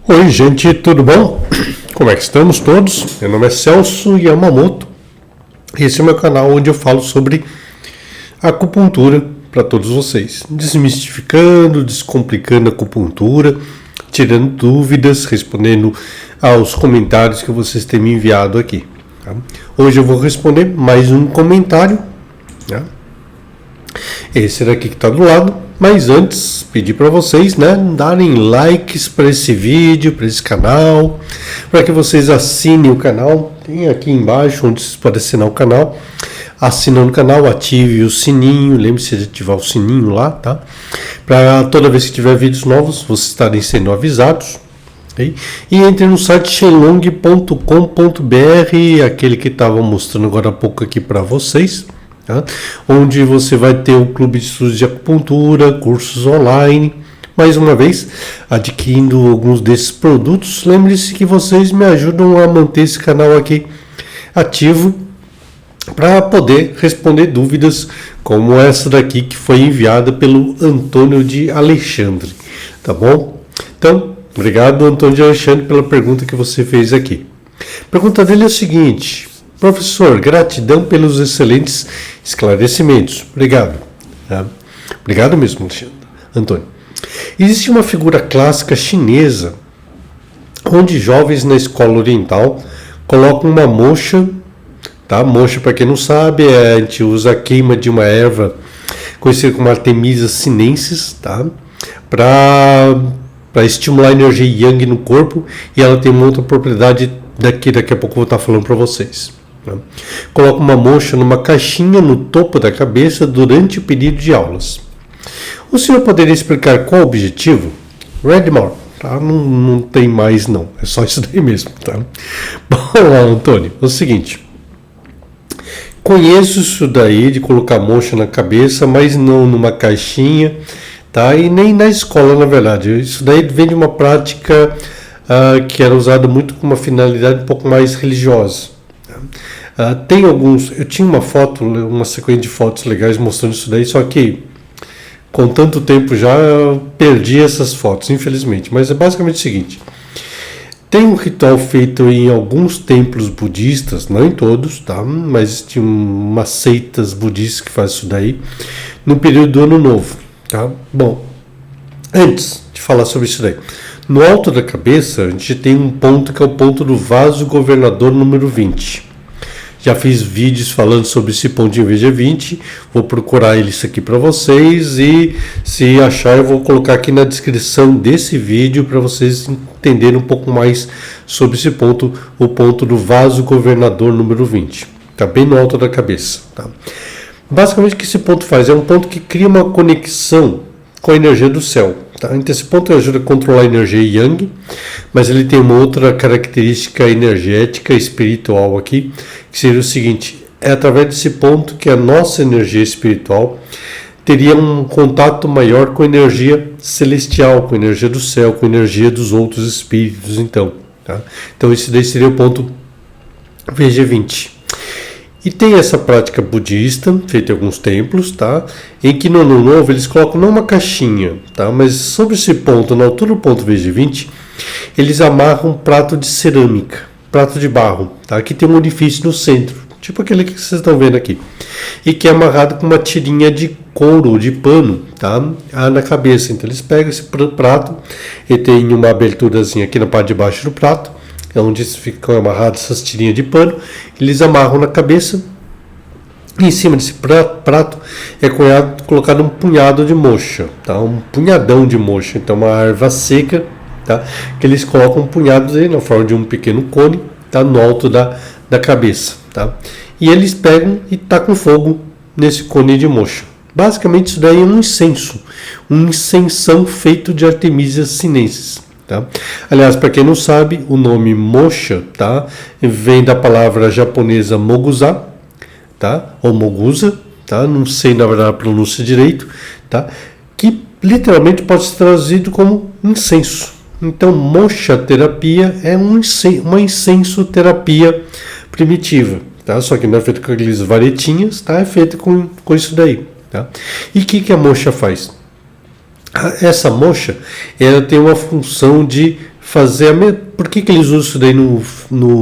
Oi, gente, tudo bom? Como é que estamos todos? Meu nome é Celso Yamamoto. Esse é o meu canal onde eu falo sobre acupuntura para todos vocês, desmistificando, descomplicando a acupuntura, tirando dúvidas, respondendo aos comentários que vocês têm me enviado aqui. Tá? Hoje eu vou responder mais um comentário, né? Esse daqui que está do lado. Mas antes, pedir para vocês, né, darem likes para esse vídeo, para esse canal, para que vocês assinem o canal. Tem aqui embaixo onde vocês podem assinar o canal. Assinando o canal, ative o sininho, lembre-se de ativar o sininho lá, tá? Para toda vez que tiver vídeos novos, vocês estarem sendo avisados. Okay? E entre no site shenlong.com.br, aquele que estava mostrando agora há pouco aqui para vocês. Tá? Onde você vai ter o clube de estudos de acupuntura, cursos online. Mais uma vez, adquirindo alguns desses produtos, lembre-se que vocês me ajudam a manter esse canal aqui ativo para poder responder dúvidas como essa daqui que foi enviada pelo Antônio de Alexandre, tá bom? Então, obrigado, Antônio de Alexandre, pela pergunta que você fez aqui. A pergunta dele é o seguinte: professor, gratidão pelos excelentes esclarecimentos. Obrigado. Tá? Obrigado mesmo, Antônio. Existe uma figura clássica chinesa onde jovens na escola oriental colocam uma moxa. Tá? Moxa, para quem não sabe, a gente usa a queima de uma erva conhecida como Artemisia sinensis, tá? Para estimular a energia yang no corpo, e ela tem uma outra propriedade daqui a pouco eu vou estar falando para vocês. Coloca uma mocha numa caixinha no topo da cabeça durante o período de aulas. O senhor poderia explicar qual o objetivo? Redmore, tá? Não tem mais não, é só isso daí mesmo, tá? Bom, Antônio, é o seguinte, conheço isso daí de colocar mocha na cabeça, mas não numa caixinha, tá? E nem na escola, na verdade. Isso daí vem de uma prática que era usada muito com uma finalidade um pouco mais religiosa. Tem alguns, eu tinha uma sequência de fotos legais mostrando isso daí, só que com tanto tempo já eu perdi essas fotos, infelizmente. Mas é basicamente o seguinte: tem um ritual feito em alguns templos budistas, não em todos, tá? Mas tem umas seitas budistas que fazem isso daí no período do Ano Novo, tá? Bom, antes de falar sobre isso daí, no alto da cabeça a gente tem um ponto que é o ponto do vaso governador número 20. Já fiz vídeos falando sobre esse ponto de VG20, vou procurar isso aqui para vocês e se achar eu vou colocar aqui na descrição desse vídeo para vocês entenderem um pouco mais sobre esse ponto, o ponto do vaso governador número 20. Está bem no alto da cabeça. Tá? Basicamente o que esse ponto faz? É um ponto que cria uma conexão com a energia do céu. Tá? Então esse ponto ajuda a controlar a energia yang, mas ele tem uma outra característica energética espiritual aqui, que seria o seguinte: é através desse ponto que a nossa energia espiritual teria um contato maior com a energia celestial, com a energia do céu, com a energia dos outros espíritos. Então, tá? Então esse daí seria o ponto VG20. E tem essa prática budista, feita em alguns templos, tá? Em que no Ano Novo eles colocam não uma caixinha, tá? Mas sobre esse ponto, na altura do ponto VG20, eles amarram um prato de cerâmica, prato de barro, tá? Que tem um orifício no centro, tipo aquele que vocês estão vendo aqui. E que é amarrado com uma tirinha de couro, de pano, tá? Na cabeça. Então eles pegam esse prato e tem uma aberturazinha aqui na parte de baixo do prato, onde ficam amarradas essas tirinhas de pano, eles amarram na cabeça, e em cima desse prato é colocado um punhado de moxa, tá? Um punhadão de moxa, então uma erva seca, tá? Que eles colocam um punhado aí, na forma de um pequeno cone, tá? No alto da cabeça, tá? E eles pegam e tacam fogo nesse cone de moxa. Basicamente isso daí é um incenso, um incensão feito de Artemisia sinensis. Tá? Aliás, para quem não sabe, o nome moxa, tá, vem da palavra japonesa moguza, tá, ou mogusa, tá, não sei na verdade a pronúncia direito, tá, que literalmente pode ser traduzido como incenso. Então, moxa terapia é uma incenso terapia primitiva, tá, só que não é feito com aqueles varetinhas, tá, é feito com isso daí. Tá? E o que a moxa faz? Essa moxa ela tem uma função de fazer por que eles usam isso daí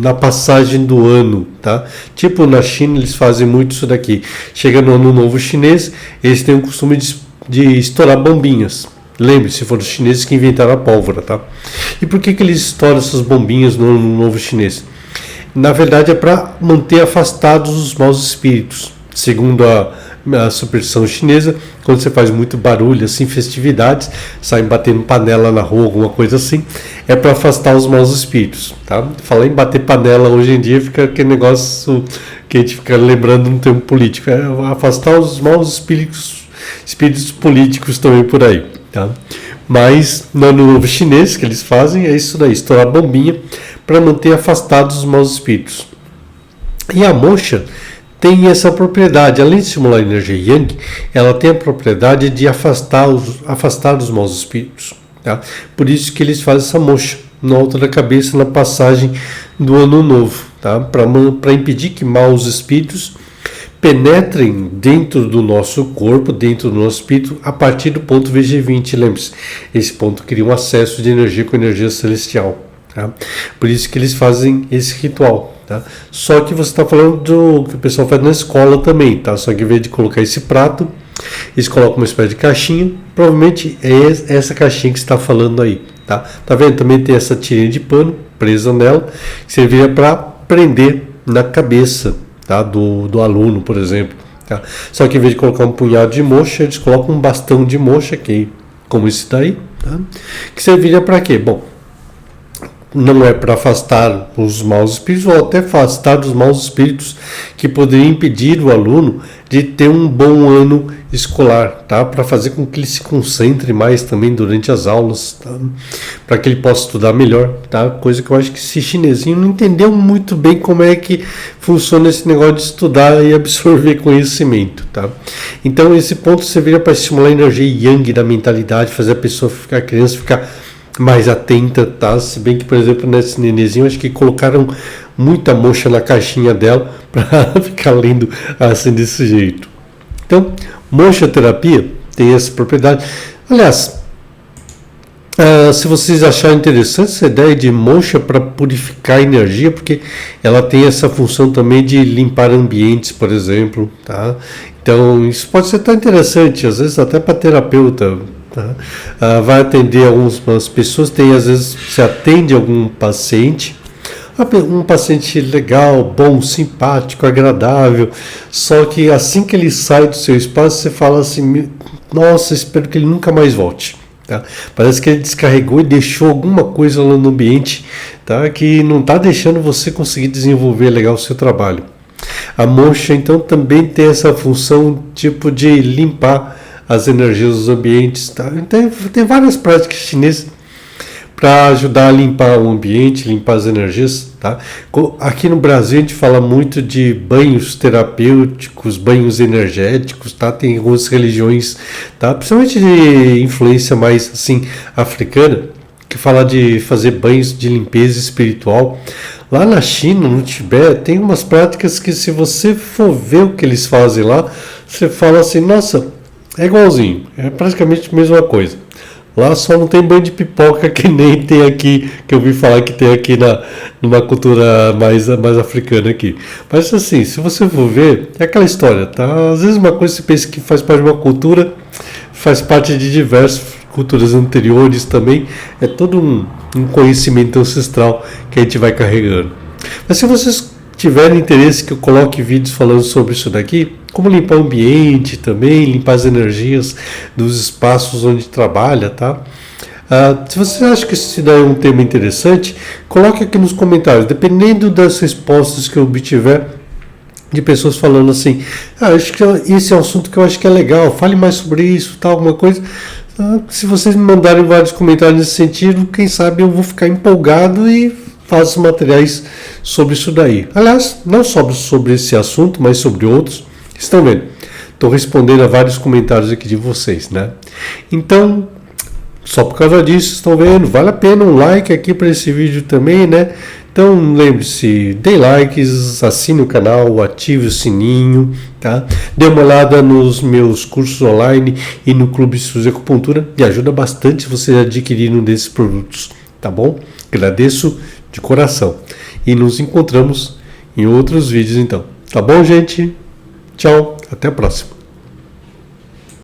na passagem do ano, tá? Tipo, na China eles fazem muito isso daqui. Chega no ano novo chinês, eles têm o costume de estourar bombinhas. Lembre-se, foram os chineses que inventaram a pólvora, tá? E por que eles estouram essas bombinhas no ano novo chinês? Na verdade é para manter afastados os maus espíritos. Segundo a superstição chinesa, quando você faz muito barulho, assim, festividades, saem batendo panela na rua, alguma coisa assim, é para afastar os maus espíritos, tá? Falar em bater panela hoje em dia fica aquele negócio que a gente fica lembrando no tempo político, é afastar os maus espíritos políticos também por aí, tá? Mas no ano novo chinês que eles fazem é isso daí, estourar bombinha para manter afastados os maus espíritos. E a moxa tem essa propriedade, além de estimular a energia Yang, ela tem a propriedade de afastar os maus espíritos. Tá? Por isso que eles fazem essa moxa no alto da cabeça na passagem do ano novo, tá? Para impedir que maus espíritos penetrem dentro do nosso corpo, dentro do nosso espírito, a partir do ponto VG20. Lembre-se, esse ponto cria um acesso de energia com energia celestial. Tá? Por isso que eles fazem esse ritual. Tá? Só que você está falando do que o pessoal faz na escola também, tá? Só que em vez de colocar esse prato, eles colocam uma espécie de caixinha. Provavelmente é essa caixinha que você está falando aí, tá? Tá vendo? Também tem essa tirinha de pano presa nela, que serviria para prender na cabeça, tá? do aluno, por exemplo. Tá? Só que em vez de colocar um punhado de moxa, eles colocam um bastão de moxa, como esse daí, tá? Que serviria para quê? Bom, não é para afastar os maus espíritos, ou até afastar os maus espíritos que poderiam impedir o aluno de ter um bom ano escolar, tá? Para fazer com que ele se concentre mais também durante as aulas, tá? Para que ele possa estudar melhor, tá? Coisa que eu acho que esse chinesinho não entendeu muito bem como é que funciona esse negócio de estudar e absorver conhecimento, tá? Então esse ponto serviria para estimular a energia Yang da mentalidade, fazer a criança ficar mais atenta, tá? Se bem que, por exemplo, nesse nenenzinho, acho que colocaram muita moxa na caixinha dela para ficar lendo assim desse jeito. Então, moxa terapia tem essa propriedade. Aliás, se vocês acharem interessante essa ideia de moxa para purificar a energia, porque ela tem essa função também de limpar ambientes, por exemplo, tá? Então, isso pode ser tão interessante, às vezes até para terapeuta. Tá? Vai atender algumas pessoas, às vezes se atende algum paciente, um paciente legal, bom, simpático, agradável, só que assim que ele sai do seu espaço, você fala assim, nossa, espero que ele nunca mais volte. Tá? Parece que ele descarregou e deixou alguma coisa lá no ambiente, tá? Que não está deixando você conseguir desenvolver legal o seu trabalho. A moxa então também tem essa função tipo de limpar as energias dos ambientes, tá? Tem várias práticas chinesas para ajudar a limpar o ambiente, limpar as energias, tá? Aqui no Brasil a gente fala muito de banhos terapêuticos, banhos energéticos, tá? Tem algumas religiões, tá? Principalmente de influência mais assim africana, que fala de fazer banhos de limpeza espiritual. Lá na China, no Tibete, tem umas práticas que, se você for ver o que eles fazem lá, você fala assim, nossa, é igualzinho, é praticamente a mesma coisa. Lá só não tem banho de pipoca que nem tem aqui, que eu ouvi falar que tem aqui numa cultura mais africana aqui. Mas assim, se você for ver, é aquela história, tá? Às vezes uma coisa você pensa que faz parte de uma cultura, faz parte de diversas culturas anteriores também, é todo um conhecimento ancestral que a gente vai carregando. Mas se vocês tiverem interesse que eu coloque vídeos falando sobre isso daqui, como limpar o ambiente também, limpar as energias dos espaços onde trabalha, tá? Se você acha que isso daí é um tema interessante, coloque aqui nos comentários, dependendo das respostas que eu obtiver de pessoas falando assim, acho que esse é um assunto que eu acho que é legal, fale mais sobre isso, tal, alguma coisa. Se vocês me mandarem vários comentários nesse sentido, quem sabe eu vou ficar empolgado e faço materiais sobre isso daí. Aliás, não só sobre esse assunto, mas sobre outros. Estão vendo? Estou respondendo a vários comentários aqui de vocês, né? Então, só por causa disso, estão vendo? Vale a pena um like aqui para esse vídeo também, né? Então, lembre-se, dê likes, assine o canal, ative o sininho, tá? Dê uma olhada nos meus cursos online e no Clube de Estudos de Acupuntura. Me ajuda bastante você adquirir um desses produtos tá bom? Agradeço de coração. E nos encontramos em outros vídeos então. Tá bom, gente? Tchau, até a próxima.